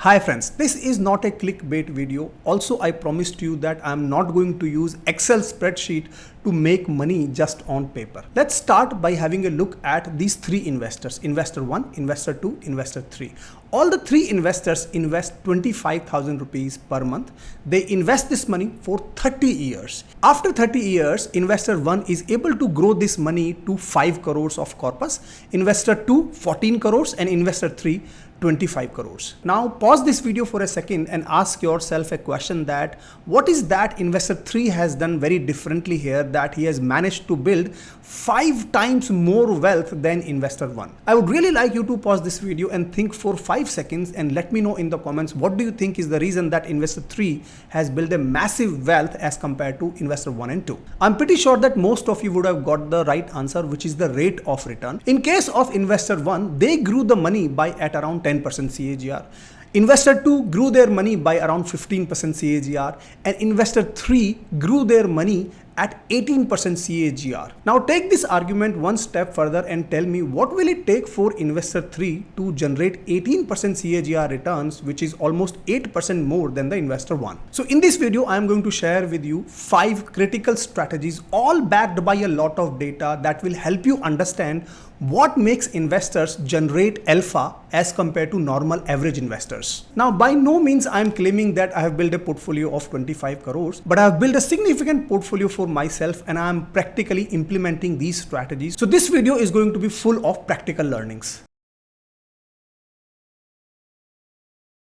Hi friends, this is not a clickbait video. Also, I promised you that I'm not going to use Excel spreadsheet to make money just on paper. Let's start by having a look at these three investors, investor 1, investor 2, investor 3. All the three investors invest 25,000 rupees per month. They invest this money for 30 years. After 30 years, investor 1 is able to grow this money to 5 crores of corpus, investor 2 14 crores and investor 3 25 crores. Now pause this video for a second and ask yourself a question that what is that investor 3 has done very differently here that he has managed to build 5 times more wealth than investor 1. I would really like you to pause this video and think for 5 seconds and let me know in the comments what do you think is the reason that investor 3 has built a massive wealth as compared to investor 1 and 2. I'm pretty sure that most of you would have got the right answer, which is the rate of return. In case of investor 1, they grew the money by at around 10% CAGR. Investor 2 grew their money by around 15% CAGR and investor 3 grew their money at 18% CAGR. Now take this argument one step further and tell me what will it take for investor 3 to generate 18% CAGR returns, which is almost 8% more than the investor 1. So in this video, I am going to share with you 5 critical strategies, all backed by a lot of data that will help you understand what makes investors generate alpha as compared to normal average investors. Now, by no means I am claiming that I have built a portfolio of 25 crores, but I have built a significant portfolio for myself and I am practically implementing these strategies. So this video is going to be full of practical learnings.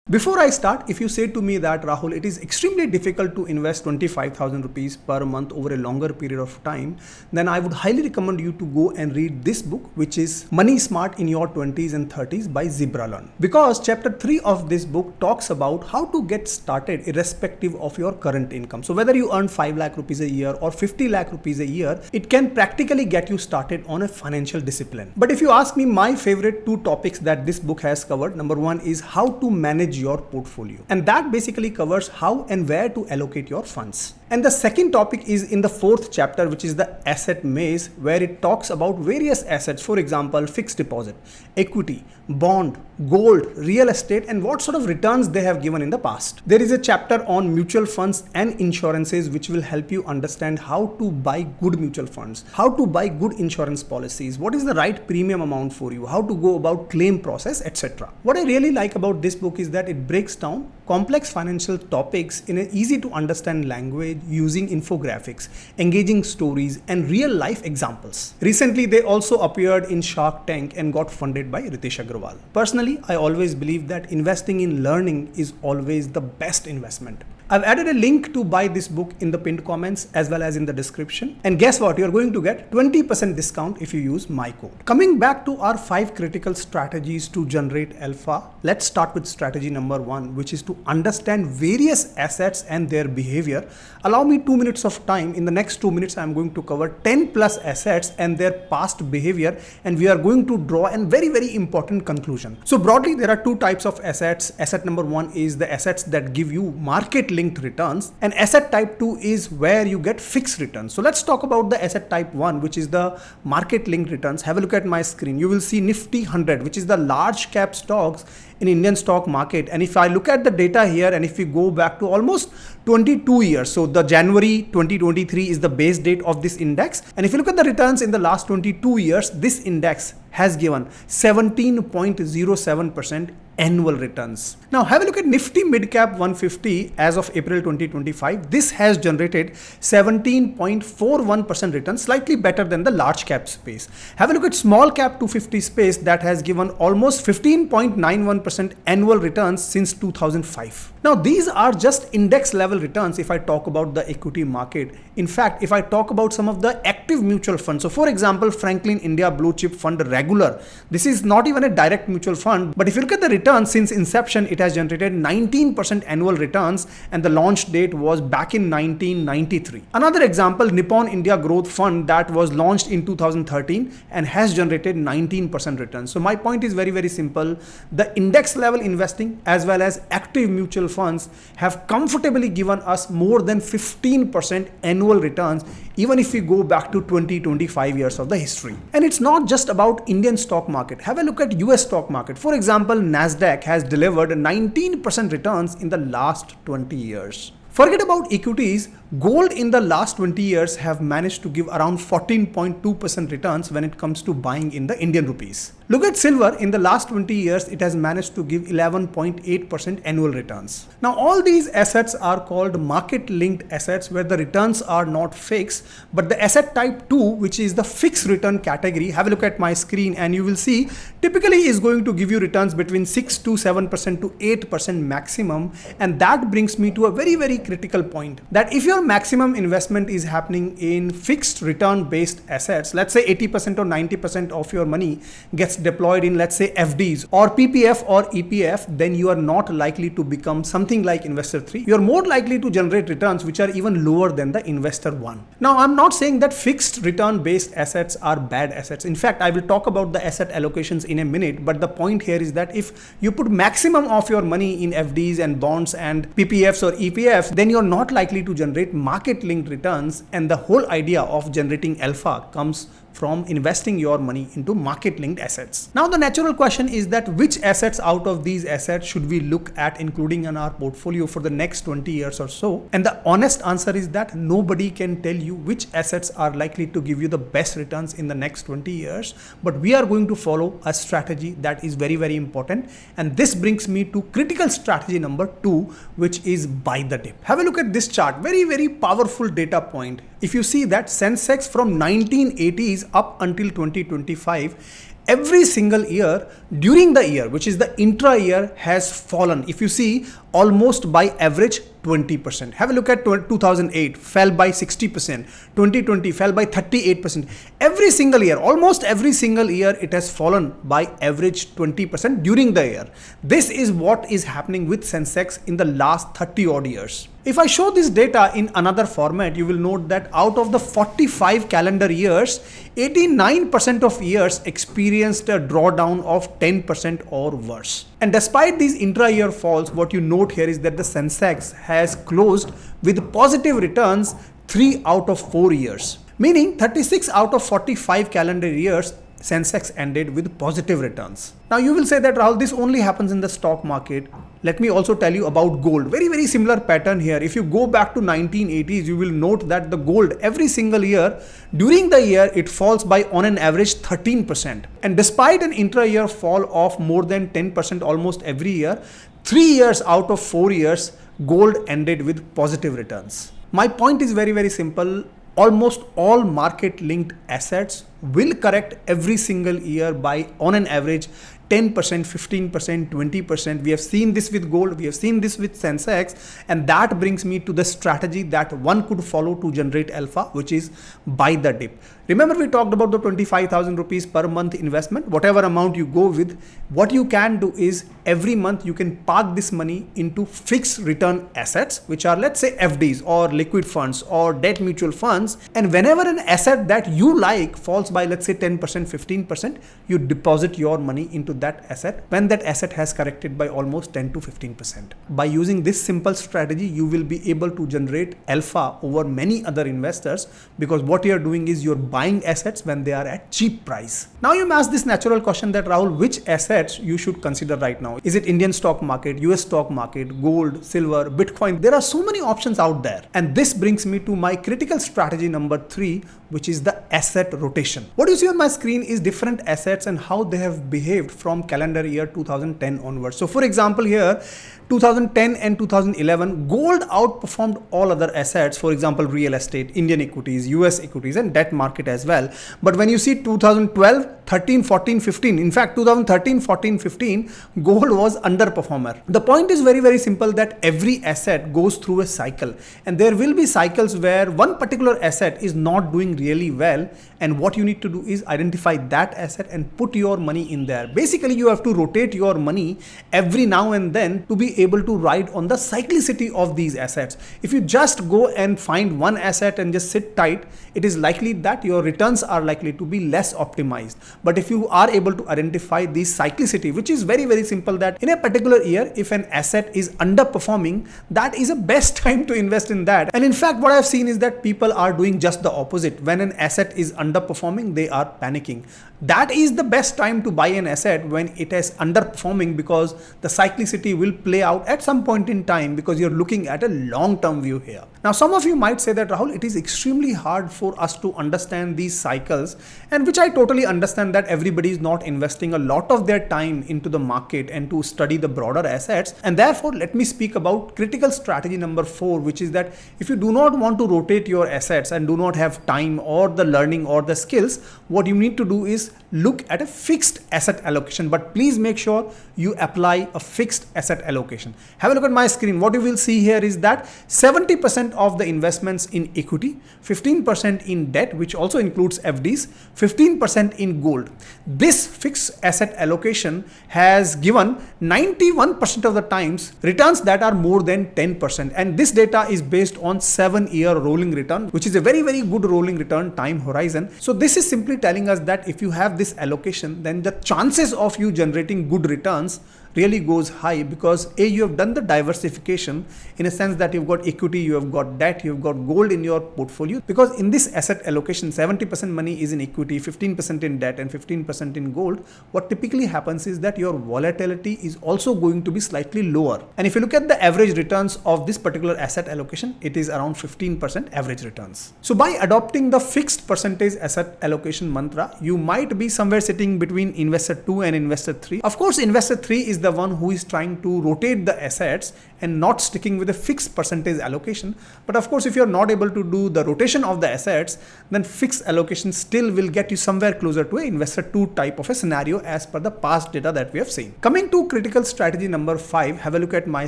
Before I start, if you say to me that Rahul, it is extremely difficult to invest 25,000 rupees per month over a longer period of time, then I would highly recommend you to go and read this book, which is Money Smart in Your 20s and 30s by Zebra Learn. Because chapter 3 of this book talks about how to get started irrespective of your current income. So whether you earn 5 lakh rupees a year or 50 lakh rupees a year, it can practically get you started on a financial discipline. But if you ask me, my favorite 2 topics that this book has covered, number 1 is how to manage your portfolio, and that basically covers how and where to allocate your funds. And the second topic is in the 4th chapter, which is the asset maze, where it talks about various assets, for example, fixed deposit, equity, bond, gold, real estate, and what sort of returns they have given in the past. There is a chapter on mutual funds and insurances, which will help you understand how to buy good mutual funds, how to buy good insurance policies, what is the right premium amount for you, how to go about claim process, etc. What I really like about this book is that it breaks down complex financial topics in an easy to understand language using infographics, engaging stories, and real life examples. Recently, they also appeared in Shark Tank and got funded by Ritesh Agarwal. Personally, I always believe that investing in learning is always the best investment. I've added a link to buy this book in the pinned comments as well as in the description. And guess what? You're going to get 20% discount if you use my code. Coming back to our 5 critical strategies to generate alpha, let's start with strategy number 1, which is to understand various assets and their behavior. Allow me 2 minutes of time. In the next 2 minutes, I'm going to cover 10 plus assets and their past behavior, and we are going to draw a very, very important conclusion. So broadly, there are 2 types of assets. Asset number 1 is the assets that give you market linked returns, and asset type 2 is where you get fixed returns. So let's talk about the asset type 1, which is the market linked returns. Have a look at my screen. You will see Nifty 100, which is the large cap stocks in Indian stock market. And if I look at the data here, and if we go back to almost 22 years, so the January 2023 is the base date of this index. And if you look at the returns in the last 22 years, this index has given 17.07% annual returns. Now have a look at Nifty Midcap 150 as of April 2025. This has generated 17.41% return, slightly better than the large cap space. Have a look at small cap 250 space that has given almost 15.91% annual returns since 2005. Now these are just index level returns if I talk about the equity market. In fact, if I talk about some of the active mutual funds, so for example, Franklin India Blue Chip Fund Regular, this is not even a direct mutual fund, but if you look at the returns since inception, it has generated 19% annual returns, and the launch date was back in 1993. Another example, Nippon India Growth Fund, that was launched in 2013 and has generated 19% returns. So my point is very, very simple. The index level investing as well as active mutual funds have comfortably given given us more than 15% annual returns, even if we go back to 20-25 years of the history. And it's not just about Indian stock market. Have a look at US stock market. For example, Nasdaq has delivered 19% returns in the last 20 years. Forget about equities, gold in the last 20 years have managed to give around 14.2% returns when it comes to buying in the Indian rupees. Look at silver, in the last 20 years, it has managed to give 11.8% annual returns. Now, all these assets are called market-linked assets where the returns are not fixed, but the asset type 2, which is the fixed return category, have a look at my screen and you will see, typically is going to give you returns between 6 to 7% to 8% maximum. And that brings me to a very, very critical point that if your maximum investment is happening in fixed return based assets, let's say 80% or 90% of your money gets deployed in, let's say, FDs or PPF or EPF, then you are not likely to become something like investor 3. You are more likely to generate returns which are even lower than the investor 1. Now, I'm not saying that fixed return based assets are bad assets. In fact, I will talk about the asset allocations in a minute, but the point here is that if you put maximum of your money in FDs and bonds and PPFs or EPFs, then you're not likely to generate market linked returns, and the whole idea of generating alpha comes from investing your money into market linked assets. Now, the natural question is that which assets out of these assets should we look at including in our portfolio for the next 20 years or so? And the honest answer is that nobody can tell you which assets are likely to give you the best returns in the next 20 years, but we are going to follow a strategy that is very, very important. And this brings me to critical strategy number 2, which is buy the dip. Have a look at this chart, very, very powerful data point. If you see that Sensex from 1980s up until 2025, every single year during the year, which is the intra year, has fallen. If you see, almost by average 20%. Have a look at 2008, fell by 60%. 2020 fell by 38%. Every single year, almost every single year, it has fallen by average 20% during the year. This is what is happening with Sensex in the last 30 odd years. If I show this data in another format, you will note that out of the 45 calendar years, 89% of years experienced a drawdown of 10% or worse. And despite these intra-year falls, what you note here is that the Sensex has closed with positive returns 3 out of 4 years. Meaning 36 out of 45 calendar years, Sensex ended with positive returns. Now you will say that, Rahul, this only happens in the stock market. Let me also tell you about gold. Very, very similar pattern here. If you go back to 1980s, you will note that the gold every single year, during the year, it falls by on an average 13%. And despite an intra-year fall of more than 10% almost every year, 3 years out of 4 years, gold ended with positive returns. My point is very, very simple. Almost all market linked assets will correct every single year by on an average 10%, 15%, 20%. We have seen this with gold, we have seen this with Sensex, and that brings me to the strategy that one could follow to generate alpha, which is buy the dip. Remember, we talked about the 25,000 rupees per month investment. Whatever amount you go with, what you can do is every month you can park this money into fixed return assets, which are, let's say, FDs or liquid funds or debt mutual funds. And whenever an asset that you like falls by, let's say, 10%, 15%, you deposit your money into that asset when that asset has corrected by almost 10 to 15%. By using this simple strategy, you will be able to generate alpha over many other investors, because what you are doing is you're buying assets when they are at cheap price. Now you may ask this natural question that, Rahul, which assets you should consider right now? Is it Indian stock market, US stock market, gold, silver, Bitcoin? There are so many options out there. And this brings me to my critical strategy number 3, which is the asset rotation. What you see on my screen is different assets and how they have behaved from calendar year 2010 onwards. So for example, here 2010 and 2011, gold outperformed all other assets, for example, real estate, Indian equities, US equities, and debt market as well. But when you see 2012, 13, 14, 15, in fact, 2013, 14, 15, gold was underperformer. The point is very, very simple, that every asset goes through a cycle, and there will be cycles where one particular asset is not doing really well. And what you need to do is identify that asset and put your money in there. Basically, you have to rotate your money every now and then to be be able to ride on the cyclicity of these assets. If you just go and find one asset and just sit tight, it is likely that your returns are likely to be less optimized. But if you are able to identify the cyclicity, which is very, very simple, that in a particular year, if an asset is underperforming, that is a best time to invest in that. And in fact, what I've seen is that people are doing just the opposite. When an asset is underperforming, they are panicking. That is the best time to buy an asset, when it is underperforming, because the cyclicity will play out at some point in time, because you're looking at a long-term view here. Now, some of you might say that, Rahul, it is extremely hard for us to understand these cycles, and which I totally understand, that everybody is not investing a lot of their time into the market and to study the broader assets. And therefore, let me speak about critical strategy number 4, which is that if you do not want to rotate your assets and do not have time or the learning or the skills, what you need to do is look at a fixed asset allocation. But please make sure you apply a fixed asset allocation. Have a look at my screen. What you will see here is that 70% of the investments in equity, 15% in debt, which also includes FDs, 15% in gold. This fixed asset allocation has given 91% of the times returns that are more than 10%. And this data is based on 7-year rolling return, which is a very, very good rolling return time horizon. So this is simply telling us that if you have this allocation, then the chances of you generating good returns really goes high, because you have done the diversification in a sense that you've got equity, you have got debt, you've got gold in your portfolio. Because in this asset allocation, 70% money is in equity, 15% in debt, and 15% in gold. What typically happens is that your volatility is also going to be slightly lower. And if you look at the average returns of this particular asset allocation, it is around 15% average returns. So by adopting the fixed percentage asset allocation mantra, you might be somewhere sitting between investor 2 and investor 3. Of course, investor 3 is the one who is trying to rotate the assets and not sticking with a fixed percentage allocation. But of course, if you're not able to do the rotation of the assets, then fixed allocation still will get you somewhere closer to an investor 2 type of a scenario as per the past data that we have seen. Coming to critical strategy number 5, have a look at my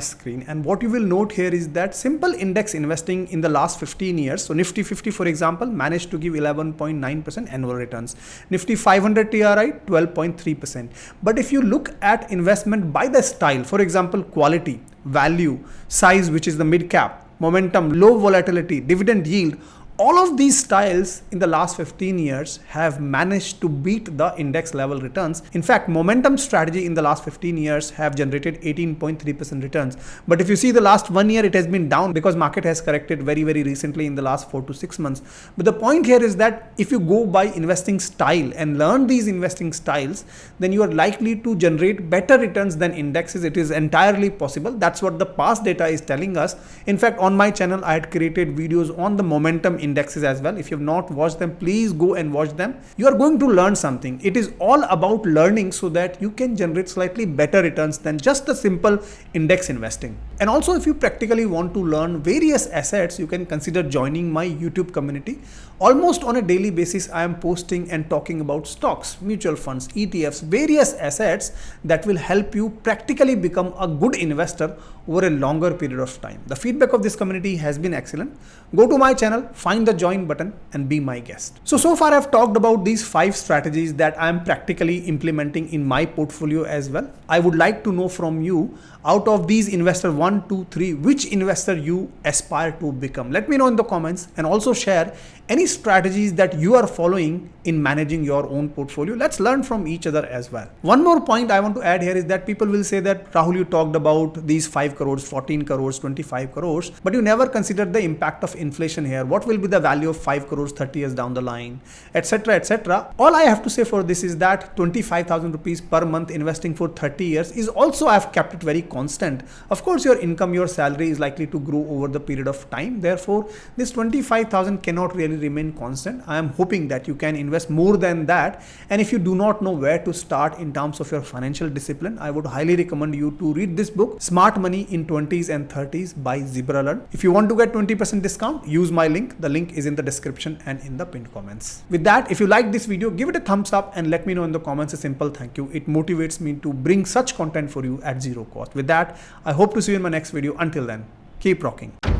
screen. And what you will note here is that simple index investing in the last 15 years, so Nifty 50 for example, managed to give 11.9% annual returns. Nifty 500 TRI 12.3%. But if you look at investment by the style, for example, quality, value, size, which is the mid cap, momentum, low volatility, dividend yield, all of these styles in the last 15 years have managed to beat the index level returns. In fact, momentum strategy in the last 15 years have generated 18.3% returns. But if you see the last 1 year, it has been down because market has corrected very, very recently in the last 4 to 6 months. But the point here is that if you go by investing style and learn these investing styles, then you are likely to generate better returns than indexes. It is entirely possible. That's what the past data is telling us. In fact, on my channel, I had created videos on the momentum indexes as well. If you have not watched them, please go and watch them. You are going to learn something. It is all about learning so that you can generate slightly better returns than just the simple index investing. And also, if you practically want to learn various assets, you can consider joining my YouTube community. Almost on a daily basis, I am posting and talking about stocks, mutual funds, ETFs, various assets that will help you practically become a good investor over a longer period of time. The feedback of this community has been excellent. Go to my channel, find the join button and be my guest. So far I've talked about these 5 strategies that I'm practically implementing in my portfolio as well. I would like to know from you, out of these investor 1, 2, 3, which investor you aspire to become. Let me know in the comments, and also share any strategies that you are following in managing your own portfolio. Let's learn from each other as well. One more point I want to add here is that people will say that, Rahul, you talked about these 5 crores, 14 crores, 25 crores, but you never considered the impact of inflation here. What will be the value of 5 crores 30 years down the line, etc., etc. All I have to say for this is that 25,000 rupees per month investing for 30 years is also, I've kept it very constant. Of course, your income, your salary is likely to grow over the period of time. Therefore, this 25,000 cannot really remain constant. I am hoping that you can invest more than that. And if you do not know where to start in terms of your financial discipline, I would highly recommend you to read this book, Smart Money in 20s and 30s by Zebralearn. If you want to get 20% discount, use my link. The link is in the description and in the pinned comments. With that, if you like this video, give it a thumbs up and let me know in the comments a simple thank you. It motivates me to bring such content for you at zero cost. With that, I hope to see you in my next video. Until then, keep rocking.